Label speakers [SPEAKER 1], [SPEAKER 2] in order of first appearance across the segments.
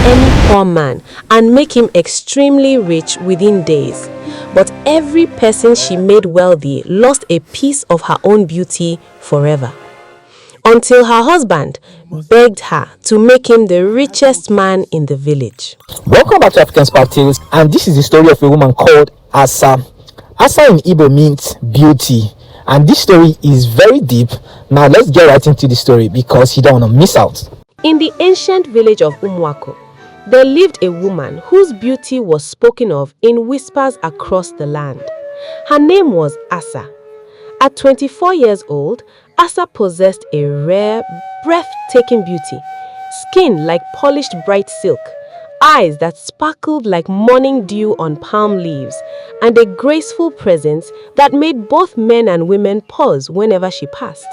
[SPEAKER 1] any poor man and make him extremely rich within days. But every person she made wealthy lost a piece of her own beauty forever. Until her husband begged her to make him the richest man in the village.
[SPEAKER 2] Welcome back to African Spark Tales, and this is the story of a woman called Asa. Asa in Igbo means beauty, and this story is very deep. Now let's get right into the story because you don't want to miss out.
[SPEAKER 1] In the ancient village of Umuaku, there lived a woman whose beauty was spoken of in whispers across the land. Her name was Asa. At 24 years old, Asa possessed a rare, breathtaking beauty, skin like polished bright silk, eyes that sparkled like morning dew on palm leaves, and a graceful presence that made both men and women pause whenever she passed.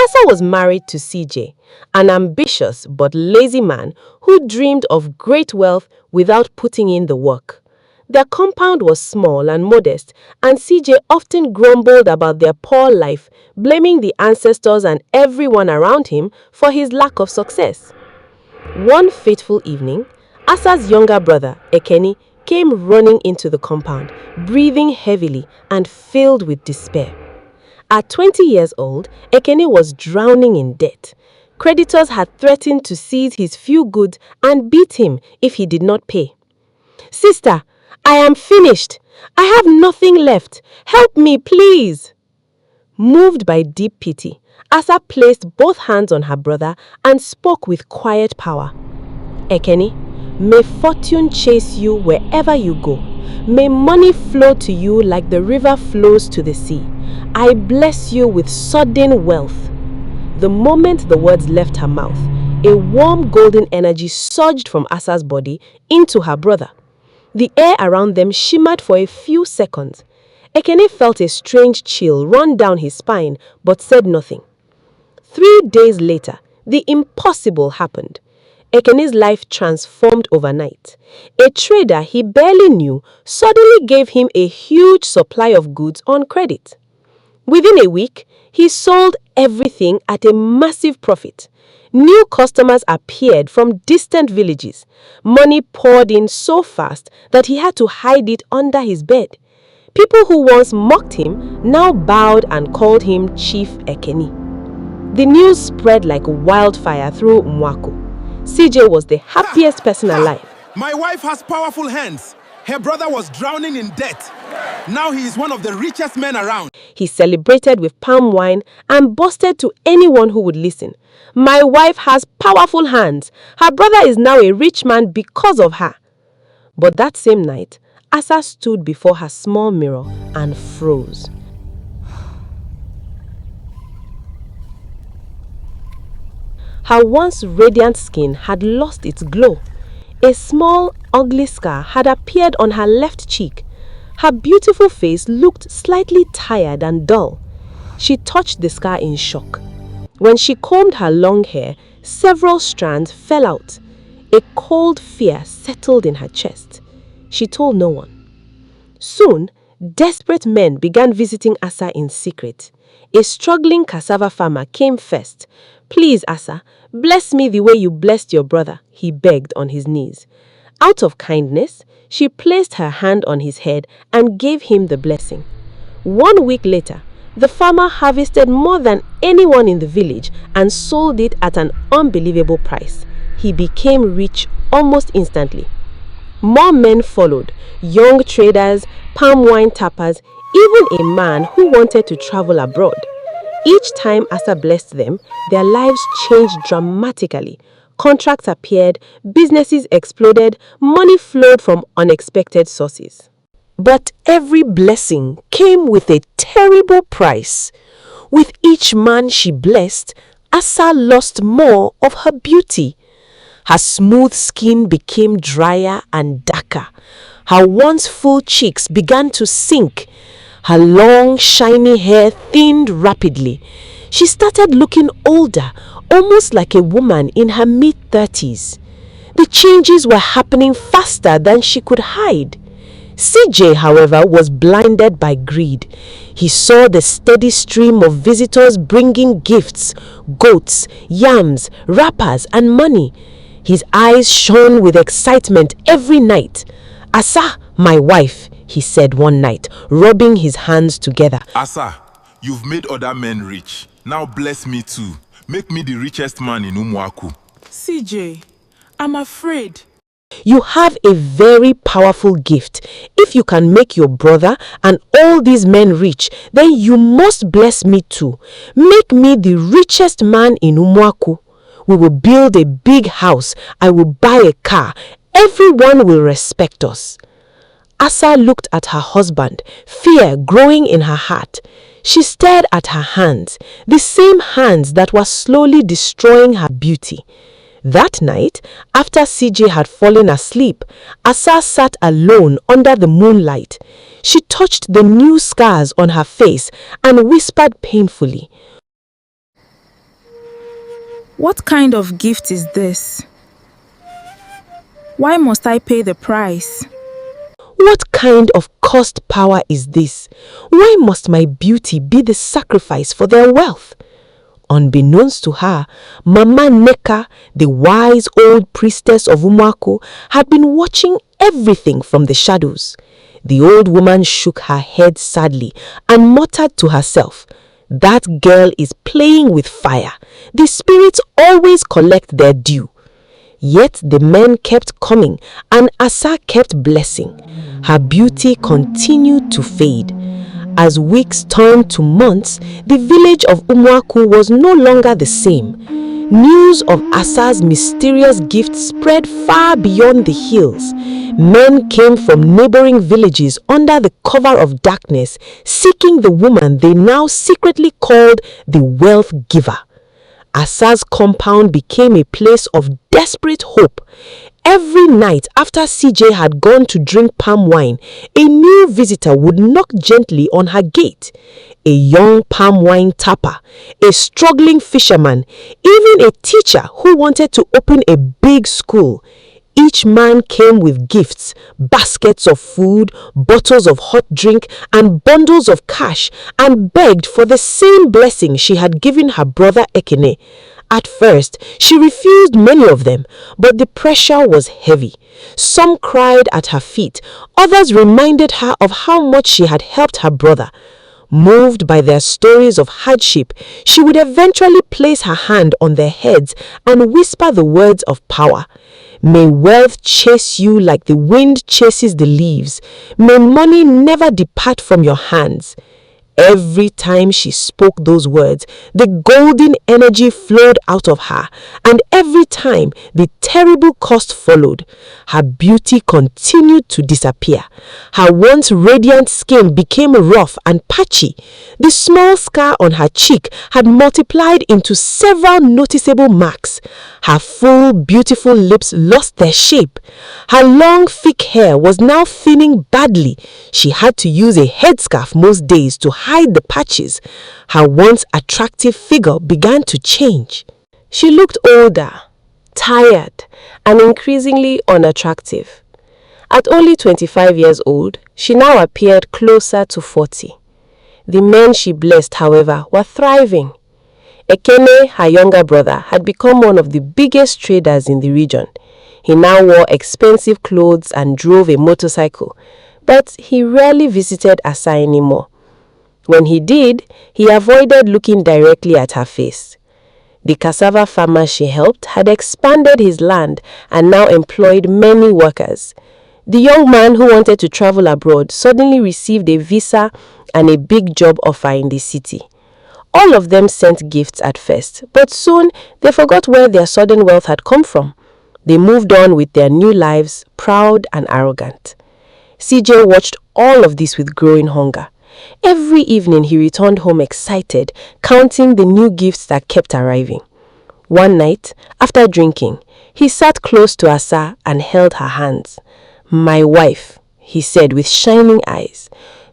[SPEAKER 1] Asa was married to CJ, an ambitious but lazy man who dreamed of great wealth without putting in the work. Their compound was small and modest, and CJ often grumbled about their poor life, blaming the ancestors and everyone around him for his lack of success. One fateful evening, Asa's younger brother, Ekeni, came running into the compound, breathing heavily and filled with despair. At 20 years old, Ekene was drowning in debt. Creditors had threatened to seize his few goods and beat him if he did not pay. "Sister, I am finished. I have nothing left. Help me, please." Moved by deep pity, Asa placed both hands on her brother and spoke with quiet power. "Ekene, may fortune chase you wherever you go. May money flow to you like the river flows to the sea. I bless you with sudden wealth." The moment the words left her mouth, a warm golden energy surged from Asa's body into her brother. The air around them shimmered for a few seconds. Ekene felt a strange chill run down his spine but said nothing. 3 days later, the impossible happened. Ekene's life transformed overnight. A trader he barely knew suddenly gave him a huge supply of goods on credit. Within a week, he sold everything at a massive profit. New customers appeared from distant villages. Money poured in so fast that he had to hide it under his bed. People who once mocked him now bowed and called him Chief Ekene. The news spread like wildfire through Umuaku. CJ was the happiest person alive.
[SPEAKER 3] "My wife has powerful hands. Her brother was drowning in debt. Now he is one of the richest men around."
[SPEAKER 1] He celebrated with palm wine and boasted to anyone who would listen. "My wife has powerful hands. Her brother is now a rich man because of her." But that same night, Asa stood before her small mirror and froze. Her once radiant skin had lost its glow. A small, ugly scar had appeared on her left cheek. Her beautiful face looked slightly tired and dull. She touched the scar in shock. When she combed her long hair, several strands fell out. A cold fear settled in her chest. She told no one. Soon, desperate men began visiting Asa in secret. A struggling cassava farmer came first. "Please, Asa, bless me the way you blessed your brother," he begged on his knees. Out of kindness, she placed her hand on his head and gave him the blessing. 1 week later, the farmer harvested more than anyone in the village and sold it at an unbelievable price. He became rich almost instantly. More men followed, young traders, palm wine tappers, even a man who wanted to travel abroad. Each time Asa blessed them, their lives changed dramatically. Contracts appeared, businesses exploded, money flowed from unexpected sources. But every blessing came with a terrible price. With each man she blessed, Asa lost more of her beauty. Her smooth skin became drier and darker. Her once full cheeks began to sink. Her long, shiny hair thinned rapidly. She started looking older, almost like a woman in her mid-30s. The changes were happening faster than she could hide. CJ, however, was blinded by greed. He saw the steady stream of visitors bringing gifts, goats, yams, wrappers, and money. His eyes shone with excitement every night. "Asa, my wife," he said one night, rubbing his hands together.
[SPEAKER 3] Asa, you've made other men rich. Now bless me too. Make me the richest man in Umuaku.
[SPEAKER 4] CJ, I'm afraid.
[SPEAKER 1] "You have a very powerful gift. If you can make your brother and all these men rich, then you must bless me too. Make me the richest man in Umuaku. We will build a big house. I will buy a car. Everyone will respect us." Asa looked at her husband, fear growing in her heart. She stared at her hands, the same hands that were slowly destroying her beauty. That night, after CJ had fallen asleep, Asa sat alone under the moonlight. She touched the new scars on her face and whispered painfully,
[SPEAKER 4] What kind of gift is this? Why must I pay the price?
[SPEAKER 1] "What kind of cursed power is this? Why must my beauty be the sacrifice for their wealth?" Unbeknownst to her, Mama Neka, the wise old priestess of Umuaku, had been watching everything from the shadows. The old woman shook her head sadly and muttered to herself, "That girl is playing with fire. The spirits always collect their due." Yet the men kept coming and Asa kept blessing. Her beauty continued to fade. As weeks turned to months, the village of Umuaku was no longer the same. News of Asa's mysterious gift spread far beyond the hills. Men came from neighboring villages under the cover of darkness, seeking the woman they now secretly called the Wealth Giver. Asa's compound became a place of desperate hope. Every night after CJ had gone to drink palm wine, a new visitor would knock gently on her gate. A young palm wine tapper, a struggling fisherman, even a teacher who wanted to open a big school. Each man came with gifts, baskets of food, bottles of hot drink, and bundles of cash, and begged for the same blessing she had given her brother Ekene. At first, she refused many of them, but the pressure was heavy. Some cried at her feet, others reminded her of how much she had helped her brother. Moved by their stories of hardship, she would eventually place her hand on their heads and whisper the words of power. "May wealth chase you like the wind chases the leaves. May money never depart from your hands." Every time she spoke those words, the golden energy flowed out of her, and every time the terrible cost followed. Her beauty continued to disappear. Her once radiant skin became rough and patchy. The small scar on her cheek had multiplied into several noticeable marks. Her full, beautiful lips lost their shape. Her long, thick hair was now thinning badly. She had to use a headscarf most days to hide the patches. Her once attractive figure began to change. She looked older, tired, and increasingly unattractive. At only 25 years old, she now appeared closer to 40. The men she blessed, however, were thriving. Ekene, her younger brother, had become one of the biggest traders in the region. He now wore expensive clothes and drove a motorcycle, but he rarely visited Asa anymore. When he did, he avoided looking directly at her face. The cassava farmer she helped had expanded his land and now employed many workers. The young man who wanted to travel abroad suddenly received a visa and a big job offer in the city. All of them sent gifts at first, but soon they forgot where their sudden wealth had come from. They moved on with their new lives, proud and arrogant. CJ watched all of this with growing hunger. Every evening he returned home excited, counting the new gifts that kept arriving. One night, after drinking, he sat close to Asa and held her hands. "My wife," he said with shining eyes,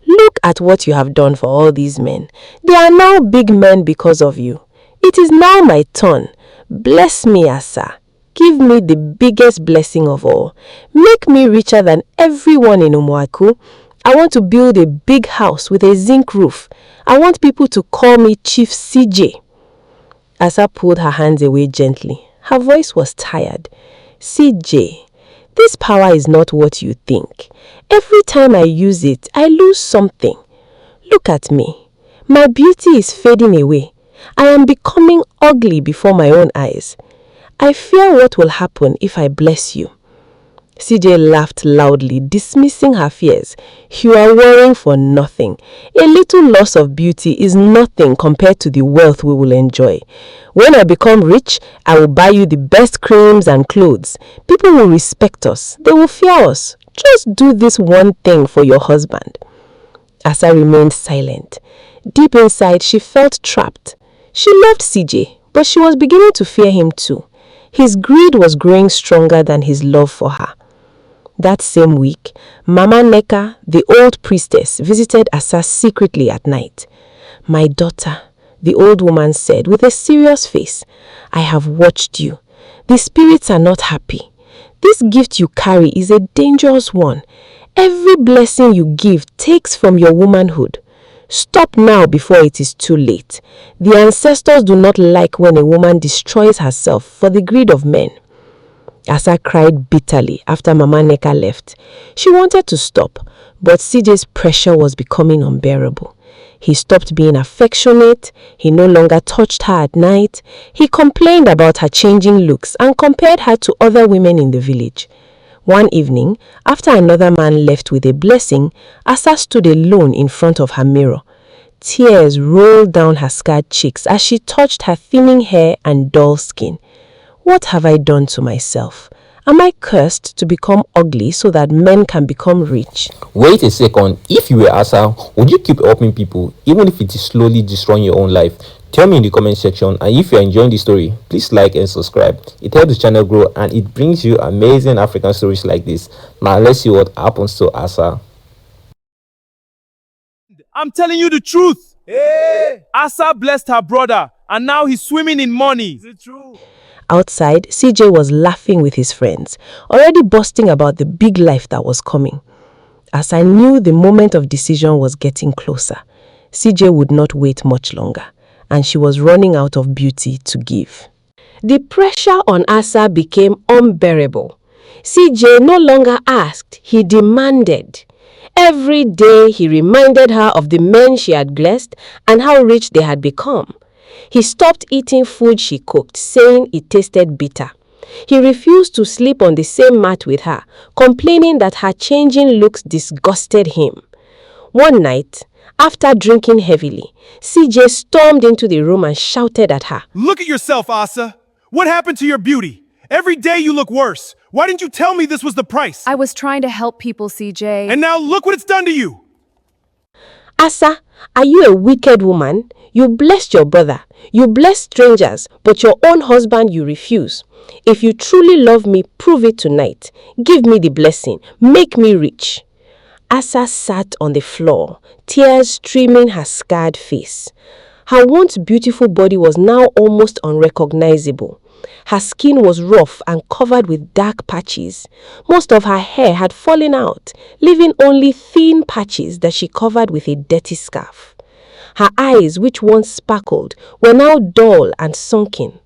[SPEAKER 1] "look at what you have done for all these men. They are now big men because of you. It is now my turn. Bless me, Asa. Give me the biggest blessing of all. Make me richer than everyone in Umuaku. I want to build a big house with a zinc roof. I want people to call me Chief CJ." Asa pulled her hands away gently. Her voice was tired. CJ, this power is not what you think. Every time I use it, I lose something. Look at me. My beauty is fading away. I am becoming ugly before my own eyes. I fear what will happen if I bless you. CJ laughed loudly, dismissing her fears. You are worrying for nothing. A little loss of beauty is nothing compared to the wealth we will enjoy. When I become rich, I will buy you the best creams and clothes. People will respect us. They will fear us. Just do this one thing for your husband. Asa remained silent. Deep inside, she felt trapped. She loved CJ, but she was beginning to fear him too. His greed was growing stronger than his love for her. That same week, Mama Neka, the old priestess, visited Asa secretly at night. My daughter, the old woman said with a serious face, I have watched you. The spirits are not happy. This gift you carry is a dangerous one. Every blessing you give takes from your womanhood. Stop now before it is too late. The ancestors do not like when a woman destroys herself for the greed of men. Asa cried bitterly after Mama Neka left. She wanted to stop, but CJ's pressure was becoming unbearable. He stopped being affectionate. He no longer touched her at night. He complained about her changing looks and compared her to other women in the village. One evening, after another man left with a blessing, Asa stood alone in front of her mirror. Tears rolled down her scarred cheeks as she touched her thinning hair and dull skin. What have I done to myself? Am I cursed to become ugly so that men can become rich?
[SPEAKER 2] Wait a second. If you were Asa, would you keep helping people, even if it is slowly destroying your own life? Tell me in the comment section, and if you are enjoying the story, please like and subscribe. It helps the channel grow and it brings you amazing African stories like this. Now let's see what happens to Asa.
[SPEAKER 3] I'm telling you the truth. Hey. Asa blessed her brother, and now he's swimming in money. Is it true?
[SPEAKER 1] Outside, CJ was laughing with his friends, already boasting about the big life that was coming. As I knew the moment of decision was getting closer, CJ would not wait much longer, and she was running out of beauty to give. The pressure on Asa became unbearable. CJ no longer asked, he demanded. Every day he reminded her of the men she had blessed and how rich they had become. He stopped eating food she cooked, saying it tasted bitter. He refused to sleep on the same mat with her, complaining that her changing looks disgusted him. One night, after drinking heavily, CJ stormed into the room and shouted at her.
[SPEAKER 3] Look at yourself, Asa. What happened to your beauty? Every day you look worse. Why didn't you tell me this was the price?
[SPEAKER 5] I was trying to help people, CJ.
[SPEAKER 3] And now look what it's done to you.
[SPEAKER 1] Asa, are you a wicked woman? You blessed your brother. You blessed strangers, but your own husband you refuse. If you truly love me, prove it tonight. Give me the blessing. Make me rich. Asa sat on the floor, tears streaming her scarred face. Her once beautiful body was now almost unrecognizable. Her skin was rough and covered with dark patches. Most of her hair had fallen out, leaving only thin patches that she covered with a dirty scarf. Her eyes, which once sparkled, were now dull and sunken.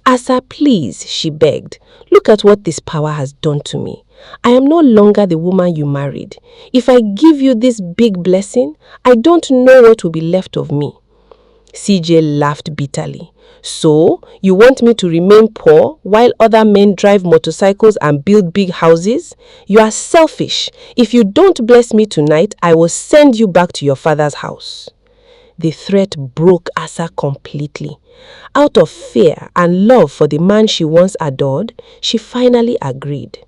[SPEAKER 1] Asa, please, she begged. Look at what this power has done to me. I am no longer the woman you married. If I give you this big blessing, I don't know what will be left of me. CJ laughed bitterly. So, you want me to remain poor while other men drive motorcycles and build big houses? You are selfish. If you don't bless me tonight, I will send you back to your father's house. The threat broke Asa completely. Out of fear and love for the man she once adored, she finally agreed.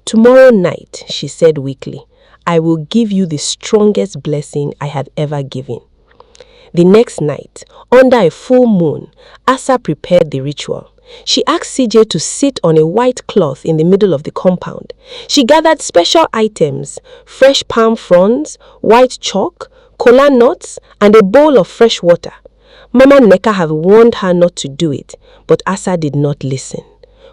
[SPEAKER 1] Tomorrow night, she said weakly, I will give you the strongest blessing I have ever given. The next night, under a full moon, Asa prepared the ritual. She asked CJ to sit on a white cloth in the middle of the compound. She gathered special items, fresh palm fronds, white chalk, kola nuts, and a bowl of fresh water. Mama Neka had warned her not to do it, but Asa did not listen.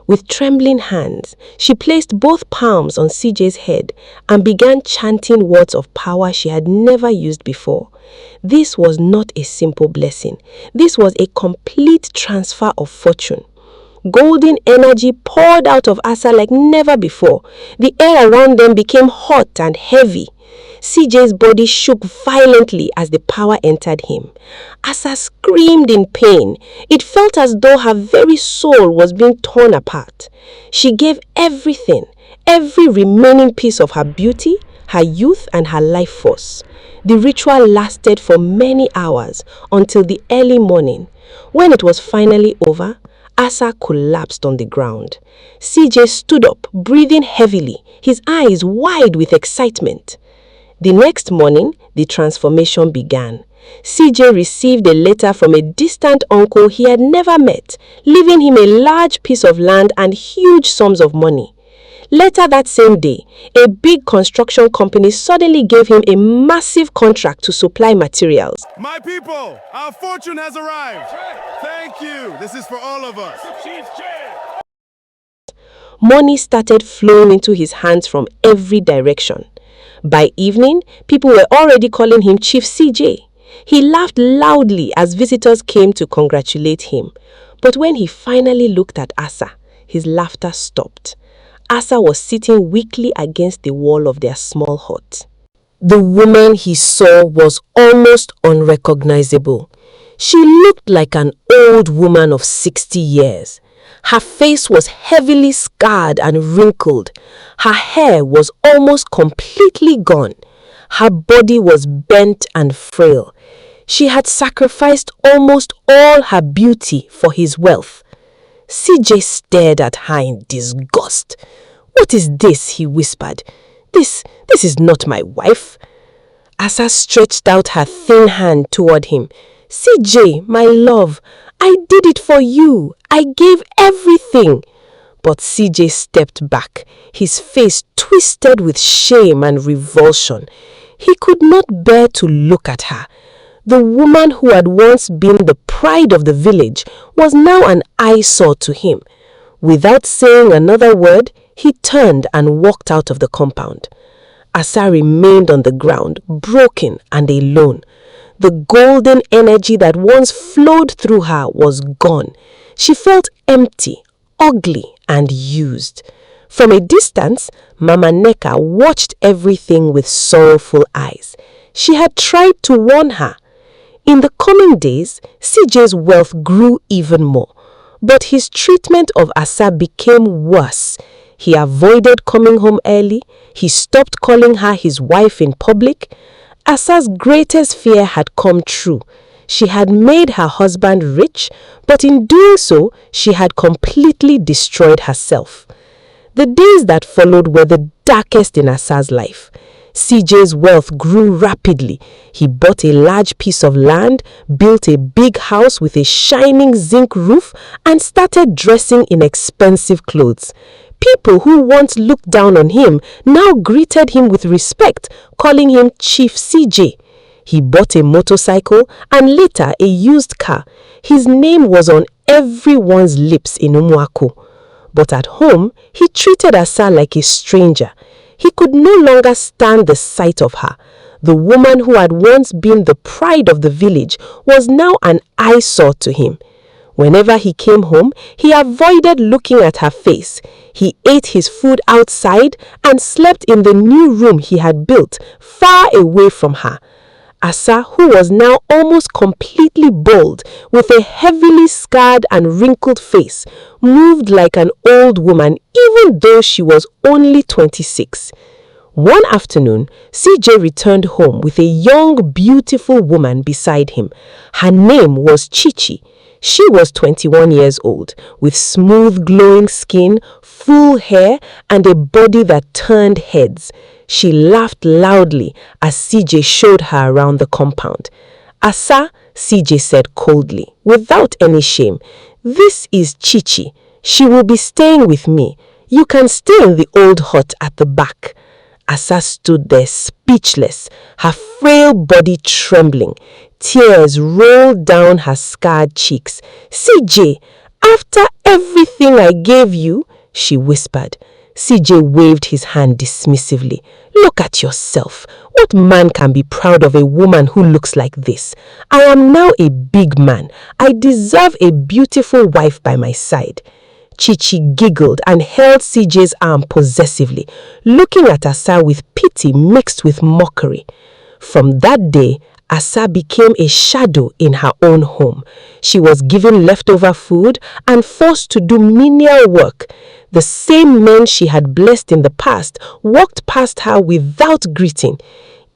[SPEAKER 1] With trembling hands, she placed both palms on CJ's head and began chanting words of power she had never used before. This was not a simple blessing. This was a complete transfer of fortune. Golden energy poured out of Asa like never before. The air around them became hot and heavy. CJ's body shook violently as the power entered him. Asa screamed in pain. It felt as though her very soul was being torn apart. She gave everything, every remaining piece of her beauty, her youth, and her life force. The ritual lasted for many hours until the early morning. When it was finally over, Asa collapsed on the ground. CJ stood up, breathing heavily, his eyes wide with excitement. The next morning, the transformation began. CJ received a letter from a distant uncle he had never met, leaving him a large piece of land and huge sums of money. Later that same day, a big construction company suddenly gave him a massive contract to supply materials.
[SPEAKER 3] My people, our fortune has arrived. Thank you. This is for all of us.
[SPEAKER 1] Money started flowing into his hands from every direction. By evening, people were already calling him Chief CJ. He laughed loudly as visitors came to congratulate him. But when he finally looked at Asa, his laughter stopped. Asa was sitting weakly against the wall of their small hut. The woman he saw was almost unrecognizable. She looked like an old woman of 60 years. Her face was heavily scarred and wrinkled. Her hair was almost completely gone. Her body was bent and frail. She had sacrificed almost all her beauty for his wealth. CJ stared at her in disgust. "What is this?" he whispered. This is not my wife." Asa stretched out her thin hand toward him. "CJ, my love, I did it for you. I gave everything." But CJ stepped back, his face twisted with shame and revulsion. He could not bear to look at her. The woman who had once been the pride of the village was now an eyesore to him. Without saying another word, he turned and walked out of the compound. Asa remained on the ground, broken and alone. The golden energy that once flowed through her was gone. She felt empty, ugly, and used. From a distance, Mama Neka watched everything with sorrowful eyes. She had tried to warn her. In the coming days, CJ's wealth grew even more, but his treatment of Asa became worse. He avoided coming home early. He stopped calling her his wife in public. Asa's greatest fear had come true. She had made her husband rich, but in doing so, she had completely destroyed herself. The days that followed were the darkest in Asa's life. CJ's wealth grew rapidly. He bought a large piece of land, built a big house with a shining zinc roof, and started dressing in expensive clothes. People who once looked down on him now greeted him with respect, calling him Chief CJ. He bought a motorcycle and later a used car. His name was on everyone's lips in Umuaku. But at home, he treated Asa like a stranger. He could no longer stand the sight of her. The woman who had once been the pride of the village was now an eyesore to him. Whenever he came home, he avoided looking at her face. He ate his food outside and slept in the new room he had built, far away from her. Asa, who was now almost completely bald, with a heavily scarred and wrinkled face, moved like an old woman even though she was only 26. One afternoon, CJ returned home with a young, beautiful woman beside him. Her name was Chichi. She was 21 years old, with smooth, glowing skin, full hair, and a body that turned heads. She laughed loudly as CJ showed her around the compound. "Asa," CJ said coldly, without any shame, "this is Chichi. She will be staying with me. You can stay in the old hut at the back." Asa stood there speechless, her frail body trembling. Tears rolled down her scarred cheeks. "CJ, after everything I gave you," she whispered. CJ waved his hand dismissively. "Look at yourself. What man can be proud of a woman who looks like this? I am now a big man. I deserve a beautiful wife by my side." Chichi giggled and held CJ's arm possessively, looking at Asa with pity mixed with mockery. From that day, Asa became a shadow in her own home. She was given leftover food and forced to do menial work. The same men she had blessed in the past walked past her without greeting.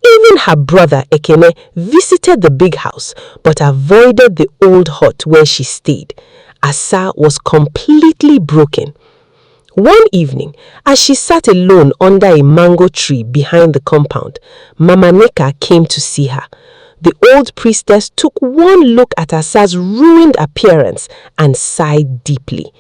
[SPEAKER 1] Even her brother Ekene visited the big house, but avoided the old hut where she stayed. Asa was completely broken. One evening, as she sat alone under a mango tree behind the compound, Mama Neka came to see her. The old priestess took one look at Asa's ruined appearance and sighed deeply.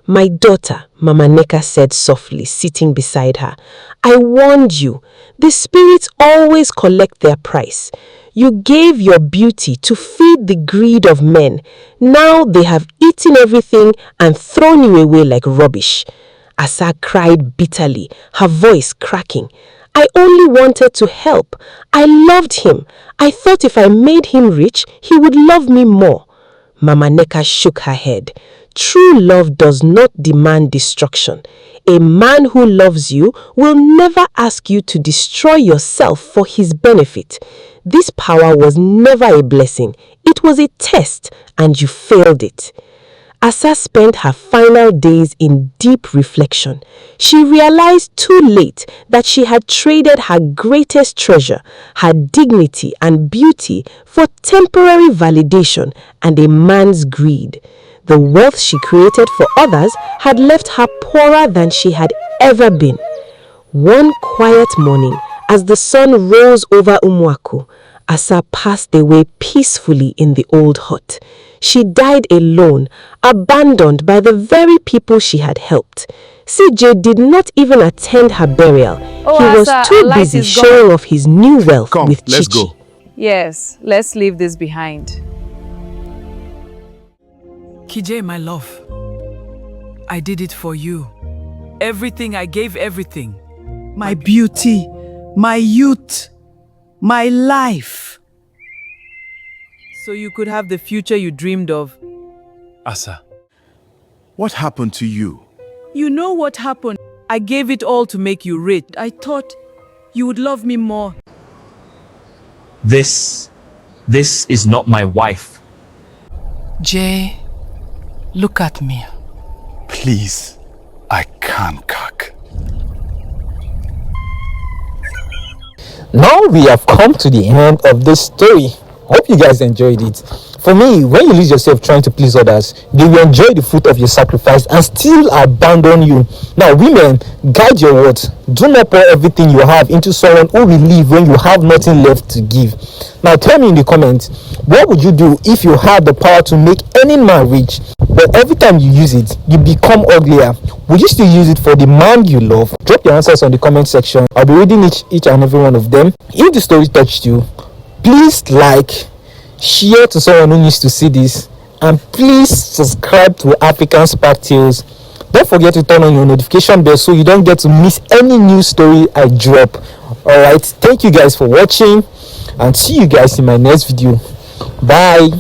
[SPEAKER 1] "My daughter," Mama Neka said softly, sitting beside her, "I warned you. The spirits always collect their price. You gave your beauty to feed the greed of men. Now they have eaten everything and thrown you away like rubbish." Asa cried bitterly, her voice cracking. "I only wanted to help. I loved him. I thought if I made him rich, he would love me more." Mama Neka shook her head. True love does not demand destruction. A man who loves you will never ask you to destroy yourself for his benefit. This power was never a blessing. It was a test, and you failed it. Asa spent her final days in deep reflection. She realized too late that she had traded her greatest treasure, her dignity and beauty, for temporary validation and a man's greed. The wealth she created for others had left her poorer than she had ever been. One quiet morning, as the sun rose over Umuaku, Asa passed away peacefully in the old hut. She died alone, abandoned by the very people she had helped. CJ did not even attend her burial. He was
[SPEAKER 5] Asa,
[SPEAKER 1] too
[SPEAKER 5] our light
[SPEAKER 1] busy
[SPEAKER 5] is
[SPEAKER 1] showing off his new wealth
[SPEAKER 3] Come,
[SPEAKER 1] with
[SPEAKER 3] let's
[SPEAKER 1] Chichi.
[SPEAKER 3] go.
[SPEAKER 5] Yes, let's leave this behind.
[SPEAKER 6] KJ, my love, I did it for you. Everything, I gave everything.
[SPEAKER 7] My beauty, my youth, my life.
[SPEAKER 6] So you could have the future you dreamed of.
[SPEAKER 3] Asa, what happened to you?
[SPEAKER 6] You know what happened? I gave it all to make you rich. I thought you would love me more.
[SPEAKER 8] This is not my wife.
[SPEAKER 7] Jay, look at me.
[SPEAKER 3] Please, I can't cock.
[SPEAKER 2] Now we have come to the end of this story. Hope you guys enjoyed it. For me, when you lose yourself trying to please others, they will enjoy the fruit of your sacrifice and still abandon you. Now, women, guide your words. Do not pour everything you have into someone who will leave when you have nothing left to give. Now, tell me in the comments, what would you do if you had the power to make any man rich, but every time you use it, you become uglier? Would you still use it for the man you love? Drop your answers on the comment section. I'll be reading each and every one of them. If the story touched you, please like, share to someone who needs to see this, and please subscribe to African Spark Tales. Don't forget to turn on your notification bell so you don't get to miss any new story I drop. Alright, thank you guys for watching, and see you guys in my next video. Bye.